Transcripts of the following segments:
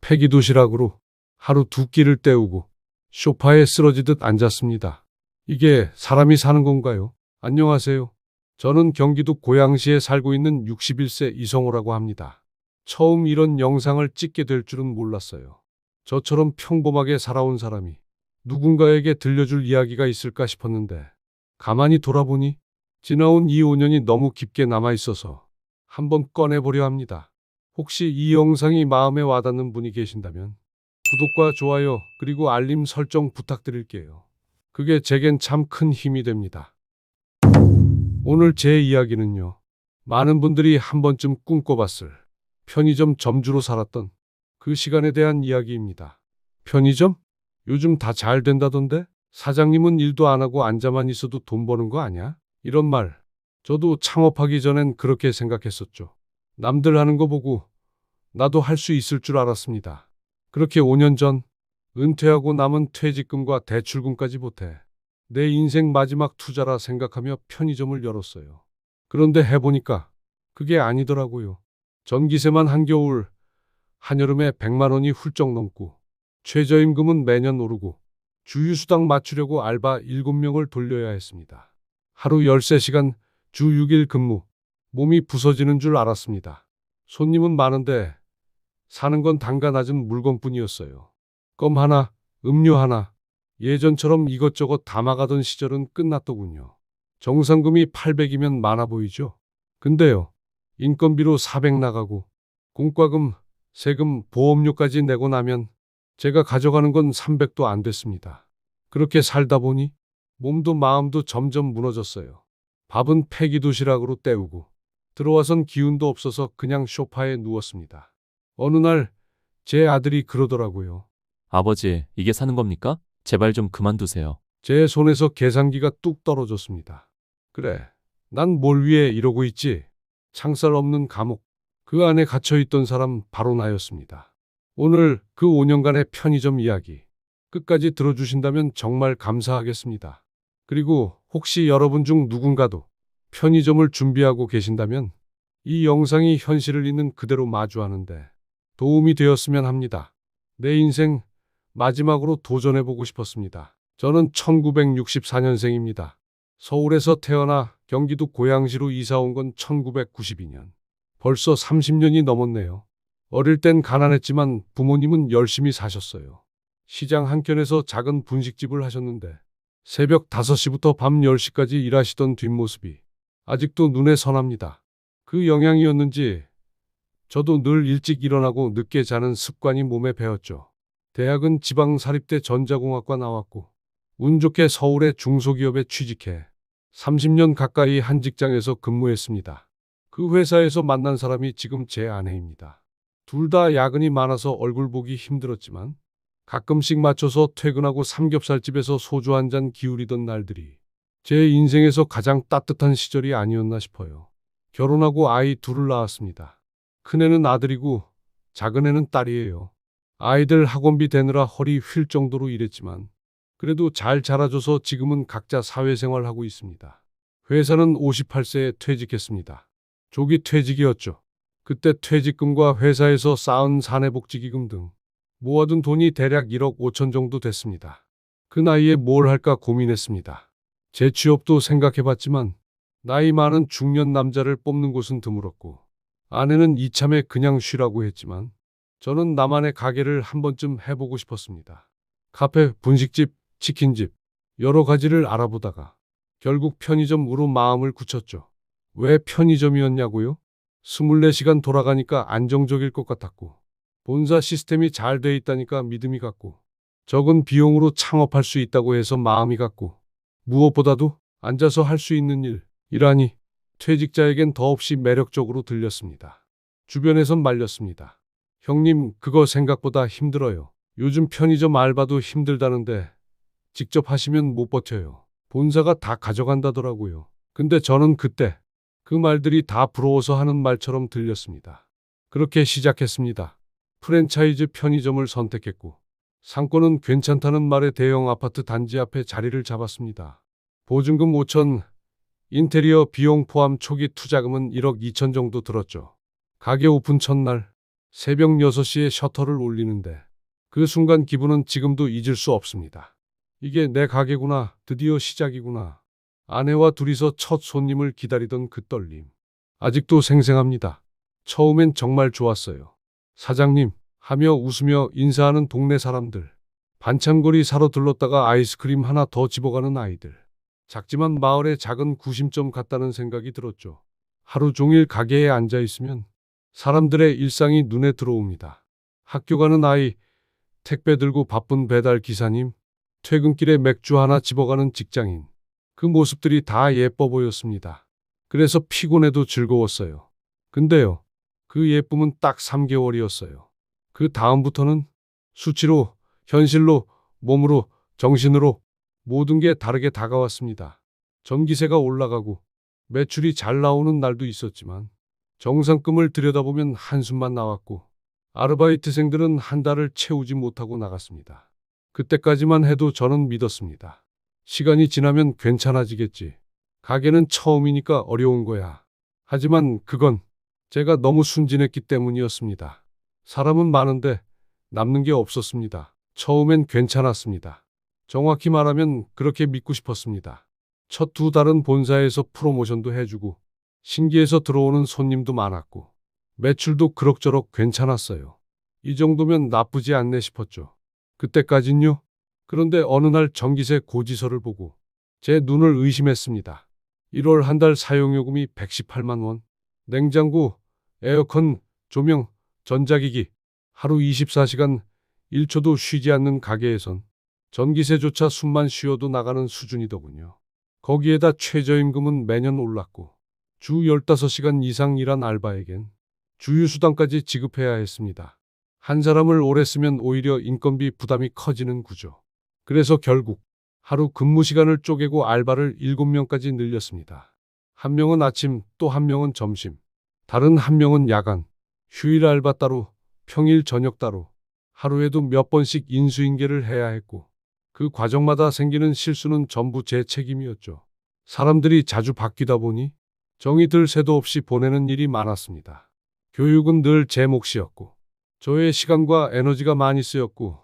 폐기 도시락으로 하루 두 끼를 때우고 소파에 쓰러지듯 앉았습니다. 이게 사람이 사는 건가요? 안녕하세요. 저는 경기도 고양시에 살고 있는 61세 이성호라고 합니다. 처음 이런 영상을 찍게 될 줄은 몰랐어요. 저처럼 평범하게 살아온 사람이 누군가에게 들려줄 이야기가 있을까 싶었는데 가만히 돌아보니 지나온 이 5년이 너무 깊게 남아있어서 한번 꺼내보려 합니다. 혹시 이 영상이 마음에 와닿는 분이 계신다면 구독과 좋아요 그리고 알림 설정 부탁드릴게요. 그게 제겐 참 큰 힘이 됩니다. 오늘 제 이야기는요. 많은 분들이 한 번쯤 꿈꿔봤을 편의점 점주로 살았던 그 시간에 대한 이야기입니다. 편의점? 요즘 다 잘 된다던데? 사장님은 일도 안 하고 앉아만 있어도 돈 버는 거 아니야? 이런 말. 저도 창업하기 전엔 그렇게 생각했었죠. 남들 하는 거 보고 나도 할 수 있을 줄 알았습니다. 그렇게 5년 전 은퇴하고 남은 퇴직금과 대출금까지 보태 내 인생 마지막 투자라 생각하며 편의점을 열었어요. 그런데 해보니까 그게 아니더라고요. 전기세만 한겨울, 한여름에 100만 원이 훌쩍 넘고 최저임금은 매년 오르고 주휴수당 맞추려고 알바 7명을 돌려야 했습니다. 하루 13시간, 주 6일 근무, 몸이 부서지는 줄 알았습니다. 손님은 많은데 사는 건 단가 낮은 물건뿐이었어요. 껌 하나, 음료 하나, 예전처럼 이것저것 담아가던 시절은 끝났더군요. 정상금이 800이면 많아 보이죠? 근데요, 인건비로 400 나가고 공과금, 세금, 보험료까지 내고 나면 제가 가져가는 건 300도 안 됐습니다. 그렇게 살다 보니 몸도 마음도 점점 무너졌어요. 밥은 폐기 도시락으로 때우고 들어와선 기운도 없어서 그냥 소파에 누웠습니다. 어느 날 제 아들이 그러더라고요. 아버지, 이게 사는 겁니까? 제발 좀 그만두세요. 제 손에서 계산기가 뚝 떨어졌습니다. 그래, 난 뭘 위해 이러고 있지? 창살 없는 감옥, 그 안에 갇혀있던 사람 바로 나였습니다. 오늘 그 5년간의 편의점 이야기 끝까지 들어주신다면 정말 감사하겠습니다. 그리고 혹시 여러분 중 누군가도 편의점을 준비하고 계신다면 이 영상이 현실을 있는 그대로 마주하는데 도움이 되었으면 합니다. 내 인생 마지막으로 도전해보고 싶었습니다. 저는 1964년생입니다. 서울에서 태어나 경기도 고양시로 이사 온 건 1992년. 벌써 30년이 넘었네요. 어릴 땐 가난했지만 부모님은 열심히 사셨어요. 시장 한켠에서 작은 분식집을 하셨는데 새벽 5시부터 밤 10시까지 일하시던 뒷모습이 아직도 눈에 선합니다. 그 영향이었는지 저도 늘 일찍 일어나고 늦게 자는 습관이 몸에 배었죠. 대학은 지방사립대 전자공학과 나왔고 운 좋게 서울의 중소기업에 취직해 30년 가까이 한 직장에서 근무했습니다. 그 회사에서 만난 사람이 지금 제 아내입니다. 둘 다 야근이 많아서 얼굴 보기 힘들었지만 가끔씩 맞춰서 퇴근하고 삼겹살집에서 소주 한 잔 기울이던 날들이 제 인생에서 가장 따뜻한 시절이 아니었나 싶어요. 결혼하고 아이 둘을 낳았습니다. 큰애는 아들이고 작은애는 딸이에요. 아이들 학원비 대느라 허리 휠 정도로 일했지만 그래도 잘 자라줘서 지금은 각자 사회생활하고 있습니다. 회사는 58세에 퇴직했습니다. 조기 퇴직이었죠. 그때 퇴직금과 회사에서 쌓은 사내복지기금 등 모아둔 돈이 대략 1억 5천 정도 됐습니다. 그 나이에 뭘 할까 고민했습니다. 재취업도 생각해봤지만 나이 많은 중년 남자를 뽑는 곳은 드물었고 아내는 이참에 그냥 쉬라고 했지만 저는 나만의 가게를 한 번쯤 해보고 싶었습니다. 카페, 분식집, 치킨집 여러 가지를 알아보다가 결국 편의점으로 마음을 굳혔죠. 왜 편의점이었냐고요? 24시간 돌아가니까 안정적일 것 같았고 본사 시스템이 잘 돼 있다니까 믿음이 갔고 적은 비용으로 창업할 수 있다고 해서 마음이 갔고 무엇보다도 앉아서 할 수 있는 일이라니 퇴직자에겐 더없이 매력적으로 들렸습니다. 주변에선 말렸습니다. 형님, 그거 생각보다 힘들어요. 요즘 편의점 알바도 힘들다는데 직접 하시면 못 버텨요. 본사가 다 가져간다더라고요. 근데 저는 그때 그 말들이 다 부러워서 하는 말처럼 들렸습니다. 그렇게 시작했습니다. 프랜차이즈 편의점을 선택했고 상권은 괜찮다는 말에 대형 아파트 단지 앞에 자리를 잡았습니다. 보증금 5천, 인테리어 비용 포함 초기 투자금은 1억 2천 정도 들었죠. 가게 오픈 첫날 새벽 6시에 셔터를 올리는데 그 순간 기분은 지금도 잊을 수 없습니다. 이게 내 가게구나. 드디어 시작이구나. 아내와 둘이서 첫 손님을 기다리던 그 떨림. 아직도 생생합니다. 처음엔 정말 좋았어요. 사장님 하며 웃으며 인사하는 동네 사람들. 반찬거리 사러 들렀다가 아이스크림 하나 더 집어가는 아이들. 작지만 마을의 작은 구심점 같다는 생각이 들었죠. 하루 종일 가게에 앉아 있으면 사람들의 일상이 눈에 들어옵니다. 학교 가는 아이, 택배 들고 바쁜 배달 기사님, 퇴근길에 맥주 하나 집어가는 직장인. 그 모습들이 다 예뻐 보였습니다. 그래서 피곤해도 즐거웠어요. 근데요, 그 예쁨은 딱 3개월이었어요. 그 다음부터는 수치로, 현실로, 몸으로, 정신으로 모든 게 다르게 다가왔습니다. 전기세가 올라가고 매출이 잘 나오는 날도 있었지만 정상금을 들여다보면 한숨만 나왔고 아르바이트생들은 한 달을 채우지 못하고 나갔습니다. 그때까지만 해도 저는 믿었습니다. 시간이 지나면 괜찮아지겠지. 가게는 처음이니까 어려운 거야. 하지만 그건 제가 너무 순진했기 때문이었습니다. 사람은 많은데 남는 게 없었습니다. 처음엔 괜찮았습니다. 정확히 말하면 그렇게 믿고 싶었습니다. 첫 2달은 본사에서 프로모션도 해주고 신기해서 들어오는 손님도 많았고 매출도 그럭저럭 괜찮았어요. 이 정도면 나쁘지 않네 싶었죠. 그때까진요. 그런데 어느 날 전기세 고지서를 보고 제 눈을 의심했습니다. 1월 한 달 사용요금이 118만 원. 냉장고, 에어컨, 조명, 전자기기. 하루 24시간 1초도 쉬지 않는 가게에선 전기세조차 숨만 쉬어도 나가는 수준이더군요. 거기에다 최저임금은 매년 올랐고 주 15시간 이상 일한 알바에겐 주휴수당까지 지급해야 했습니다. 한 사람을 오래 쓰면 오히려 인건비 부담이 커지는 구조. 그래서 결국 하루 근무 시간을 쪼개고 알바를 7명까지 늘렸습니다. 한 명은 아침, 또 한 명은 점심, 다른 한 명은 야간, 휴일 알바 따로, 평일 저녁 따로, 하루에도 몇 번씩 인수인계를 해야 했고 그 과정마다 생기는 실수는 전부 제 책임이었죠. 사람들이 자주 바뀌다 보니 정이 들 새도 없이 보내는 일이 많았습니다. 교육은 늘 제 몫이었고 저의 시간과 에너지가 많이 쓰였고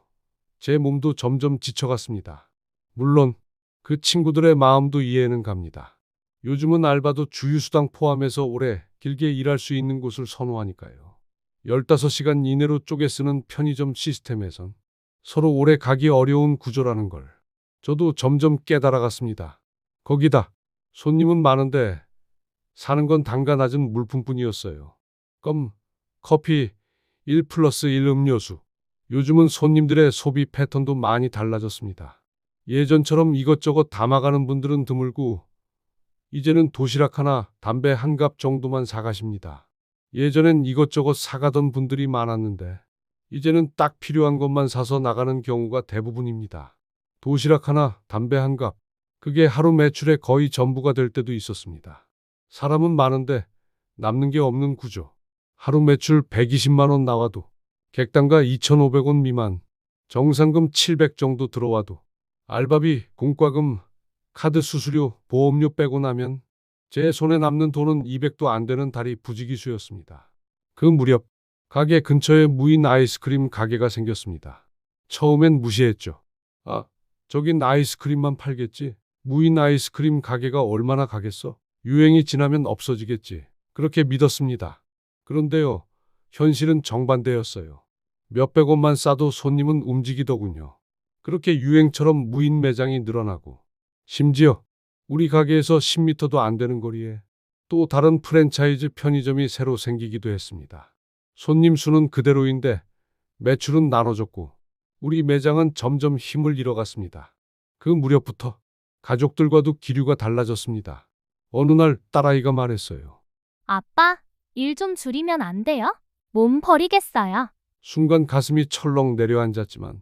제 몸도 점점 지쳐갔습니다. 물론 그 친구들의 마음도 이해는 갑니다. 요즘은 알바도 주휴수당 포함해서 오래 길게 일할 수 있는 곳을 선호하니까요. 15시간 이내로 쪼개 쓰는 편의점 시스템에선 서로 오래 가기 어려운 구조라는 걸 저도 점점 깨달아갔습니다. 거기다 손님은 많은데 사는 건 단가 낮은 물품뿐이었어요. 껌, 커피, 1+1 음료수. 요즘은 손님들의 소비 패턴도 많이 달라졌습니다. 예전처럼 이것저것 담아가는 분들은 드물고 이제는 도시락 하나, 담배 한 갑 정도만 사가십니다. 예전엔 이것저것 사가던 분들이 많았는데 이제는 딱 필요한 것만 사서 나가는 경우가 대부분입니다. 도시락 하나, 담배 한 갑. 그게 하루 매출의 거의 전부가 될 때도 있었습니다. 사람은 많은데 남는 게 없는 구조. 하루 매출 120만 원 나와도 객단가 2,500원 미만, 정상금 700 정도 들어와도 알바비, 공과금, 카드 수수료, 보험료 빼고 나면 제 손에 남는 돈은 200도 안 되는 달이 부지기수였습니다. 그 무렵 가게 근처에 무인 아이스크림 가게가 생겼습니다. 처음엔 무시했죠. 아, 저긴 아이스크림만 팔겠지. 무인 아이스크림 가게가 얼마나 가겠어? 유행이 지나면 없어지겠지. 그렇게 믿었습니다. 그런데요, 현실은 정반대였어요. 몇백 원만 싸도 손님은 움직이더군요. 그렇게 유행처럼 무인 매장이 늘어나고 심지어 우리 가게에서 10m도 안 되는 거리에 또 다른 프랜차이즈 편의점이 새로 생기기도 했습니다. 손님 수는 그대로인데 매출은 나눠졌고 우리 매장은 점점 힘을 잃어갔습니다. 그 무렵부터 가족들과도 기류가 달라졌습니다. 어느 날 딸아이가 말했어요. 아빠, 일 좀 줄이면 안 돼요? 몸 버리겠어요. 순간 가슴이 철렁 내려앉았지만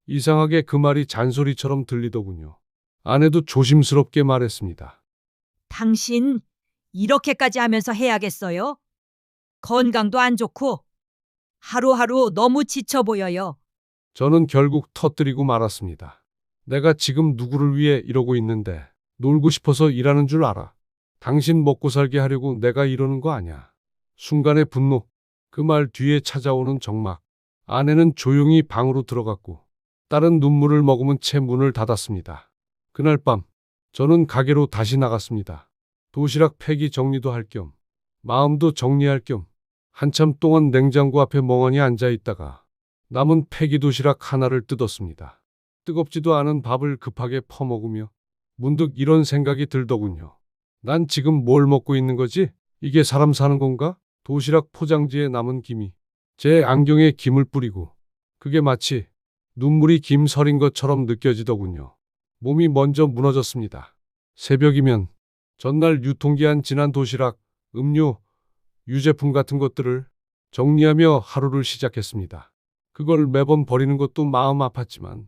이상하게 그 말이 잔소리처럼 들리더군요. 아내도 조심스럽게 말했습니다. 당신 이렇게까지 하면서 해야겠어요? 건강도 안 좋고 하루하루 너무 지쳐 보여요. 저는 결국 터뜨리고 말았습니다. 내가 지금 누구를 위해 이러고 있는데 놀고 싶어서 일하는 줄 알아. 당신 먹고 살게 하려고 내가 이러는 거 아냐. 순간의 분노, 그 말 뒤에 찾아오는 정막. 아내는 조용히 방으로 들어갔고 딸은 눈물을 머금은 채 문을 닫았습니다. 그날 밤 저는 가게로 다시 나갔습니다. 도시락 폐기 정리도 할 겸 마음도 정리할 겸 한참 동안 냉장고 앞에 멍하니 앉아 있다가 남은 폐기 도시락 하나를 뜯었습니다. 뜨겁지도 않은 밥을 급하게 퍼먹으며 문득 이런 생각이 들더군요. 난 지금 뭘 먹고 있는 거지? 이게 사람 사는 건가? 도시락 포장지에 남은 김이 제 안경에 김을 뿌리고 그게 마치 눈물이 김 서린 것처럼 느껴지더군요. 몸이 먼저 무너졌습니다. 새벽이면 전날 유통기한 지난 도시락, 음료, 유제품 같은 것들을 정리하며 하루를 시작했습니다. 그걸 매번 버리는 것도 마음 아팠지만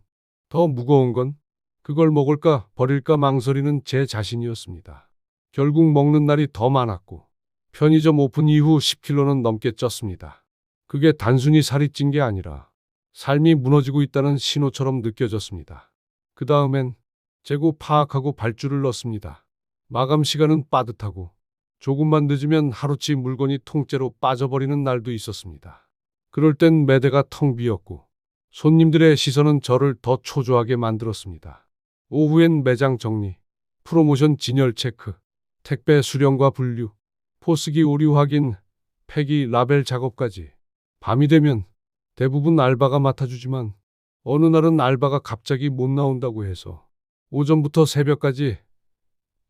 더 무거운 건 그걸 먹을까 버릴까 망설이는 제 자신이었습니다. 결국 먹는 날이 더 많았고 편의점 오픈 이후 10kg는 넘게 쪘습니다. 그게 단순히 살이 찐 게 아니라 삶이 무너지고 있다는 신호처럼 느껴졌습니다. 그 다음엔 재고 파악하고 발주를 넣습니다. 마감 시간은 빠듯하고 조금만 늦으면 하루치 물건이 통째로 빠져버리는 날도 있었습니다. 그럴 땐 매대가 텅 비었고 손님들의 시선은 저를 더 초조하게 만들었습니다. 오후엔 매장 정리, 프로모션 진열 체크, 택배 수령과 분류, 포스기 오류 확인, 폐기 라벨 작업까지. 밤이 되면 대부분 알바가 맡아주지만 어느 날은 알바가 갑자기 못 나온다고 해서 오전부터 새벽까지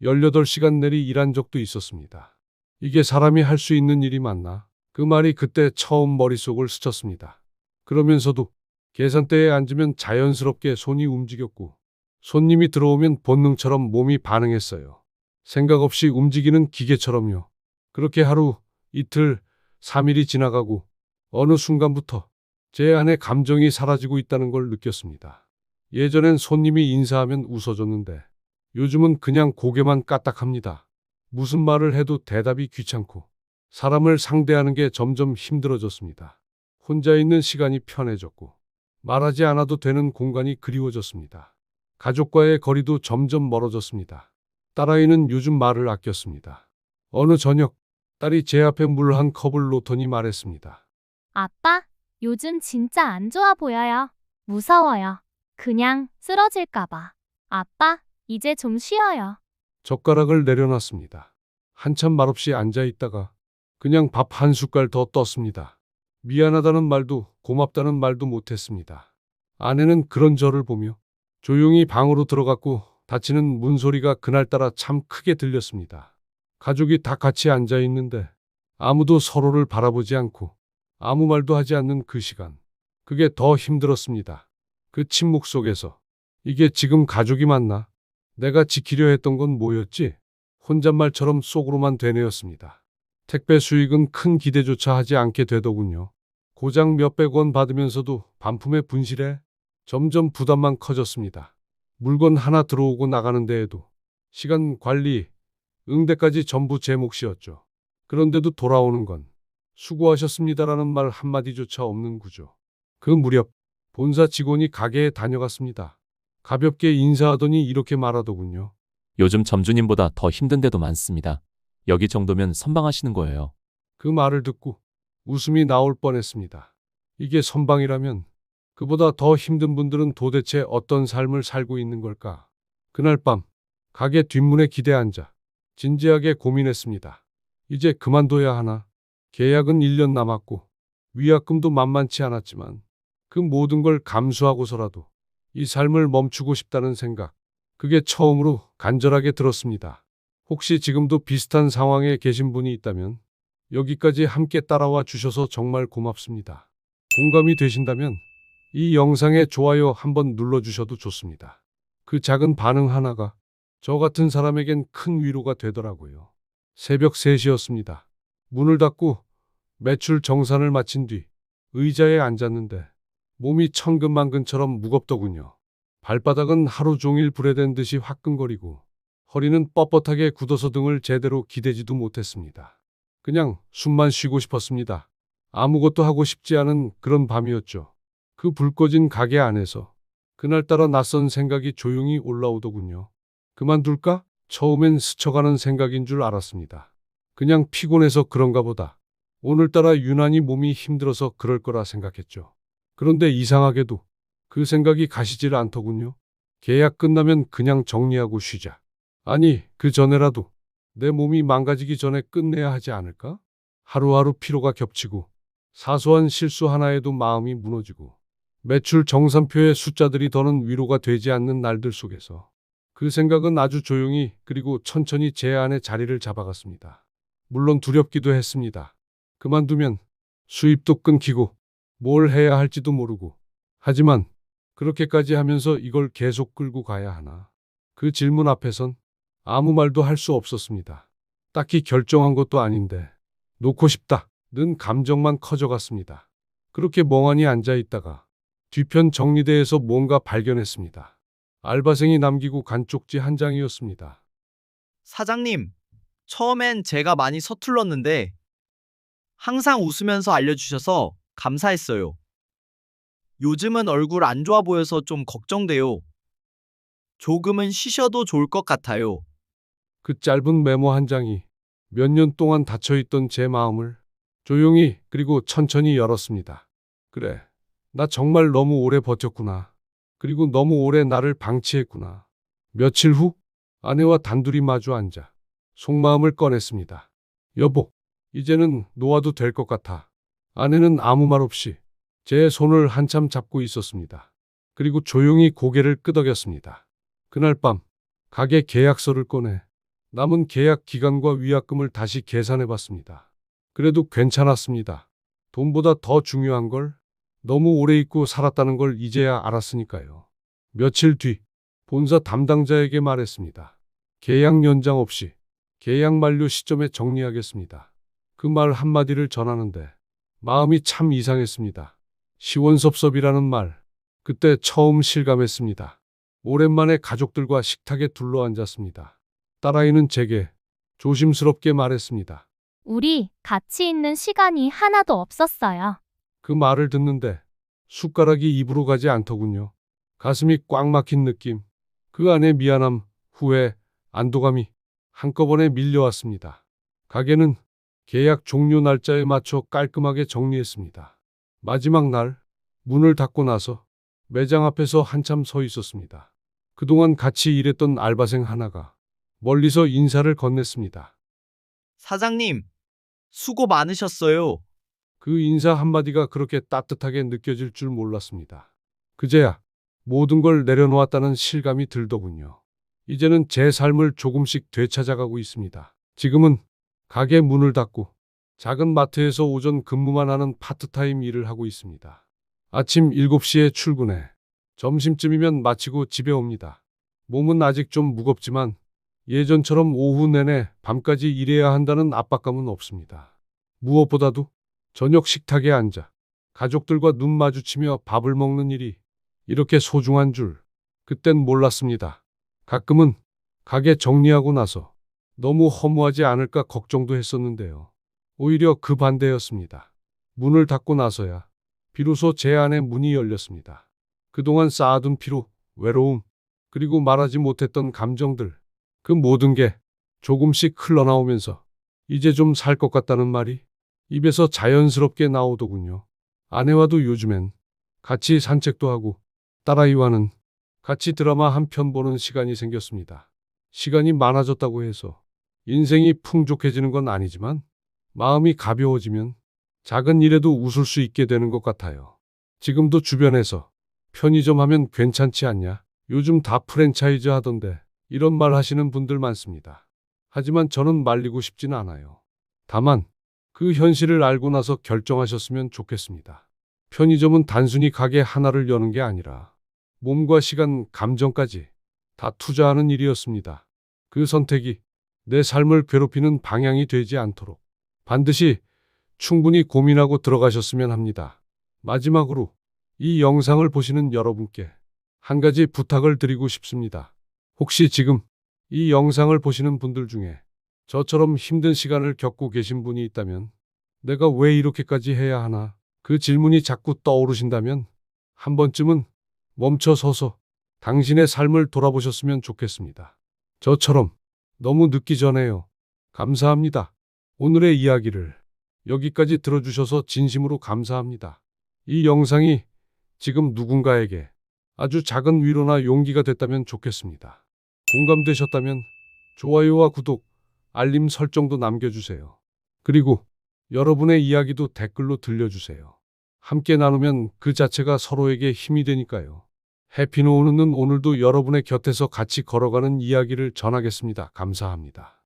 18시간 내리 일한 적도 있었습니다. 이게 사람이 할 수 있는 일이 맞나? 그 말이 그때 처음 머릿속을 스쳤습니다. 그러면서도 계산대에 앉으면 자연스럽게 손이 움직였고 손님이 들어오면 본능처럼 몸이 반응했어요. 생각 없이 움직이는 기계처럼요. 그렇게 하루, 이틀, 3일이 지나가고 어느 순간부터 제 안에 감정이 사라지고 있다는 걸 느꼈습니다. 예전엔 손님이 인사하면 웃어줬는데 요즘은 그냥 고개만 까딱합니다. 무슨 말을 해도 대답이 귀찮고 사람을 상대하는 게 점점 힘들어졌습니다. 혼자 있는 시간이 편해졌고 말하지 않아도 되는 공간이 그리워졌습니다. 가족과의 거리도 점점 멀어졌습니다. 딸아이는 요즘 말을 아꼈습니다. 어느 저녁 딸이 제 앞에 물 한 컵을 놓더니 말했습니다. 아빠, 요즘 진짜 안 좋아 보여요. 무서워요. 그냥 쓰러질까봐. 아빠, 이제 좀 쉬어요. 젓가락을 내려놨습니다. 한참 말없이 앉아 있다가 그냥 밥 한 숟갈 더 떴습니다. 미안하다는 말도 고맙다는 말도 못했습니다. 아내는 그런 저를 보며 조용히 방으로 들어갔고 닫히는 문소리가 그날따라 참 크게 들렸습니다. 가족이 다 같이 앉아 있는데 아무도 서로를 바라보지 않고 아무 말도 하지 않는 그 시간. 그게 더 힘들었습니다. 그 침묵 속에서 이게 지금 가족이 맞나? 내가 지키려 했던 건 뭐였지? 혼잣말처럼 속으로만 되뇌었습니다. 택배 수익은 큰 기대조차 하지 않게 되더군요. 고작 몇백 원 받으면서도 반품에 분실해 점점 부담만 커졌습니다. 물건 하나 들어오고 나가는 데에도 시간 관리, 응대까지 전부 제 몫이었죠. 그런데도 돌아오는 건 수고하셨습니다라는 말 한마디조차 없는 구조. 그 무렵 본사 직원이 가게에 다녀갔습니다. 가볍게 인사하더니 이렇게 말하더군요. 요즘 점주님보다 더 힘든 데도 많습니다. 여기 정도면 선방하시는 거예요. 그 말을 듣고 웃음이 나올 뻔했습니다. 이게 선방이라면 그보다 더 힘든 분들은 도대체 어떤 삶을 살고 있는 걸까? 그날 밤 가게 뒷문에 기대 앉아 진지하게 고민했습니다. 이제 그만둬야 하나? 계약은 1년 남았고 위약금도 만만치 않았지만 그 모든 걸 감수하고서라도 이 삶을 멈추고 싶다는 생각. 그게 처음으로 간절하게 들었습니다. 혹시 지금도 비슷한 상황에 계신 분이 있다면 여기까지 함께 따라와 주셔서 정말 고맙습니다. 공감이 되신다면 이 영상에 좋아요 한번 눌러주셔도 좋습니다. 그 작은 반응 하나가 저 같은 사람에겐 큰 위로가 되더라고요. 새벽 3시였습니다. 문을 닫고 매출 정산을 마친 뒤 의자에 앉았는데 몸이 천근만근처럼 무겁더군요. 발바닥은 하루 종일 불에 댄 듯이 화끈거리고 허리는 뻣뻣하게 굳어서 등을 제대로 기대지도 못했습니다. 그냥 숨만 쉬고 싶었습니다. 아무것도 하고 싶지 않은 그런 밤이었죠. 그 불 꺼진 가게 안에서 그날따라 낯선 생각이 조용히 올라오더군요. 그만둘까? 처음엔 스쳐가는 생각인 줄 알았습니다. 그냥 피곤해서 그런가 보다. 오늘따라 유난히 몸이 힘들어서 그럴 거라 생각했죠. 그런데 이상하게도 그 생각이 가시질 않더군요. 계약 끝나면 그냥 정리하고 쉬자. 아니, 그 전에라도 내 몸이 망가지기 전에 끝내야 하지 않을까? 하루하루 피로가 겹치고 사소한 실수 하나에도 마음이 무너지고 매출 정산표에 숫자들이 더는 위로가 되지 않는 날들 속에서 그 생각은 아주 조용히 그리고 천천히 제 안에 자리를 잡아갔습니다. 물론 두렵기도 했습니다. 그만두면 수입도 끊기고 뭘 해야 할지도 모르고. 하지만 그렇게까지 하면서 이걸 계속 끌고 가야 하나? 그 질문 앞에선 아무 말도 할 수 없었습니다. 딱히 결정한 것도 아닌데 놓고 싶다는 감정만 커져갔습니다. 그렇게 멍하니 앉아 있다가 뒤편 정리대에서 뭔가 발견했습니다. 알바생이 남기고 간 쪽지 한 장이었습니다. 사장님, 처음엔 제가 많이 서툴렀는데 항상 웃으면서 알려주셔서 감사했어요. 요즘은 얼굴 안 좋아 보여서 좀 걱정돼요. 조금은 쉬셔도 좋을 것 같아요. 그 짧은 메모 한 장이 몇 년 동안 닫혀있던 제 마음을 조용히 그리고 천천히 열었습니다. 그래, 나 정말 너무 오래 버텼구나. 그리고 너무 오래 나를 방치했구나. 며칠 후 아내와 단둘이 마주 앉아 속마음을 꺼냈습니다. 여보, 이제는 놓아도 될 것 같아. 아내는 아무 말 없이 제 손을 한참 잡고 있었습니다. 그리고 조용히 고개를 끄덕였습니다. 그날 밤 가게 계약서를 꺼내 남은 계약 기간과 위약금을 다시 계산해 봤습니다. 그래도 괜찮았습니다. 돈보다 더 중요한 걸 너무 오래 잊고 살았다는 걸 이제야 알았으니까요. 며칠 뒤 본사 담당자에게 말했습니다. 계약 연장 없이 계약 만료 시점에 정리하겠습니다. 그 말 한마디를 전하는데 마음이 참 이상했습니다. 시원섭섭이라는 말, 그때 처음 실감했습니다. 오랜만에 가족들과 식탁에 둘러앉았습니다. 딸아이는 제게 조심스럽게 말했습니다. 우리 같이 있는 시간이 하나도 없었어요. 그 말을 듣는데 숟가락이 입으로 가지 않더군요. 가슴이 꽉 막힌 느낌, 그 안에 미안함, 후회, 안도감이 한꺼번에 밀려왔습니다. 가게는 계약 종료 날짜에 맞춰 깔끔하게 정리했습니다. 마지막 날 문을 닫고 나서 매장 앞에서 한참 서 있었습니다. 그동안 같이 일했던 알바생 하나가 멀리서 인사를 건넸습니다. 사장님, 수고 많으셨어요. 그 인사 한마디가 그렇게 따뜻하게 느껴질 줄 몰랐습니다. 그제야 모든 걸 내려놓았다는 실감이 들더군요. 이제는 제 삶을 조금씩 되찾아가고 있습니다. 지금은 가게 문을 닫고 작은 마트에서 오전 근무만 하는 파트타임 일을 하고 있습니다. 아침 7시에 출근해 점심쯤이면 마치고 집에 옵니다. 몸은 아직 좀 무겁지만 예전처럼 오후 내내 밤까지 일해야 한다는 압박감은 없습니다. 무엇보다도 저녁 식탁에 앉아 가족들과 눈 마주치며 밥을 먹는 일이 이렇게 소중한 줄 그땐 몰랐습니다. 가끔은 가게 정리하고 나서 너무 허무하지 않을까 걱정도 했었는데요. 오히려 그 반대였습니다. 문을 닫고 나서야 비로소 제 안에 문이 열렸습니다. 그동안 쌓아둔 피로, 외로움, 그리고 말하지 못했던 감정들, 그 모든 게 조금씩 흘러나오면서 이제 좀 살 것 같다는 말이 입에서 자연스럽게 나오더군요. 아내와도 요즘엔 같이 산책도 하고 딸아이와는 같이 드라마 한 편 보는 시간이 생겼습니다. 시간이 많아졌다고 해서 인생이 풍족해지는 건 아니지만 마음이 가벼워지면 작은 일에도 웃을 수 있게 되는 것 같아요. 지금도 주변에서 편의점 하면 괜찮지 않냐? 요즘 다 프랜차이즈 하던데 이런 말 하시는 분들 많습니다. 하지만 저는 말리고 싶진 않아요. 다만 그 현실을 알고 나서 결정하셨으면 좋겠습니다. 편의점은 단순히 가게 하나를 여는 게 아니라 몸과 시간, 감정까지 다 투자하는 일이었습니다. 그 선택이 내 삶을 괴롭히는 방향이 되지 않도록 반드시 충분히 고민하고 들어가셨으면 합니다. 마지막으로 이 영상을 보시는 여러분께 한 가지 부탁을 드리고 싶습니다. 혹시 지금 이 영상을 보시는 분들 중에 저처럼 힘든 시간을 겪고 계신 분이 있다면 내가 왜 이렇게까지 해야 하나? 그 질문이 자꾸 떠오르신다면 한 번쯤은 멈춰 서서 당신의 삶을 돌아보셨으면 좋겠습니다. 저처럼 너무 늦기 전에요. 감사합니다. 오늘의 이야기를 여기까지 들어주셔서 진심으로 감사합니다. 이 영상이 지금 누군가에게 아주 작은 위로나 용기가 됐다면 좋겠습니다. 공감되셨다면 좋아요와 구독, 알림 설정도 남겨주세요. 그리고 여러분의 이야기도 댓글로 들려주세요. 함께 나누면 그 자체가 서로에게 힘이 되니까요. 해피노우는 오늘도 여러분의 곁에서 같이 걸어가는 이야기를 전하겠습니다. 감사합니다.